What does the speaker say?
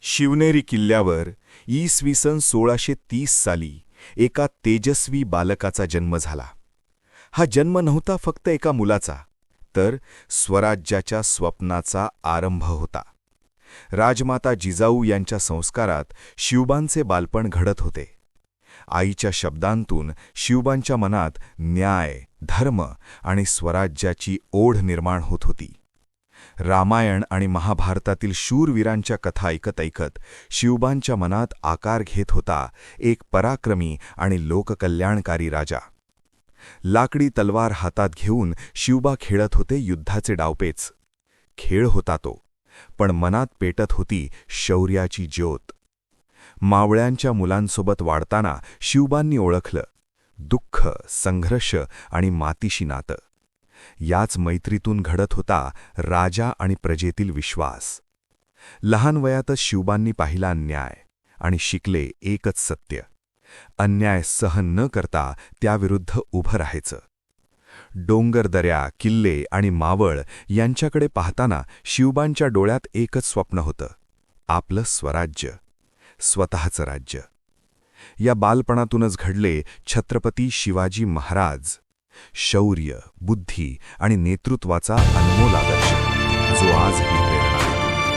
शिवनेरी किल्ल्यावर इसवी सन 1630 साली एका तेजस्वी बालकाचा जन्म झाला. हा जन्म नव्हता फक्त एका मुलाचा, तर स्वराज्याच्या स्वप्नाचा आरंभ होता. राजमाता जिजाऊ यांच्या संस्कारात शिवबांचे बालपण घडत होते. आईच्या शब्दांतून शिवबांच्या मनात न्याय, धर्म आणि स्वराज्याची ओढ निर्माण होत होती. रामायण आणि महाभारतातील शूरवीरांच्या कथा ऐकत ऐकत शिवबांच्या मनात आकार घेत होता एक पराक्रमी आणि लोककल्याणकारी राजा. लाकडी तलवार हातात घेऊन शिवबा खेळत होते युद्धाचे डावपेच. खेळ होता तो, पण मनात पेटत होती शौर्याची ज्योत. मावळ्यांच्या मुलांसोबत वाढताना शिवबांनी ओळखलं दुःख, संघर्ष आणि मातीशी नातं. याच मैत्रीतून घडत होता राजा आणि प्रजेतील विश्वास. लहान वयातच शिवबांनी पाहिला न्याय आणि शिकले एकच सत्य: अन्याय सहन न करता त्याविरुद्ध उभं राहायचं. डोंगरदऱ्या, किल्ले आणि मावळ यांच्याकडे पाहताना शिवबांच्या डोळ्यात एकच स्वप्न होतं: आपलं स्वराज्य, स्वतःचं राज्य. या बालपणातूनच घडले छत्रपती शिवाजी महाराज. शौर्य, बुद्धी आणि नेतृत्वाचा अनमोल आदर्श, जो आजही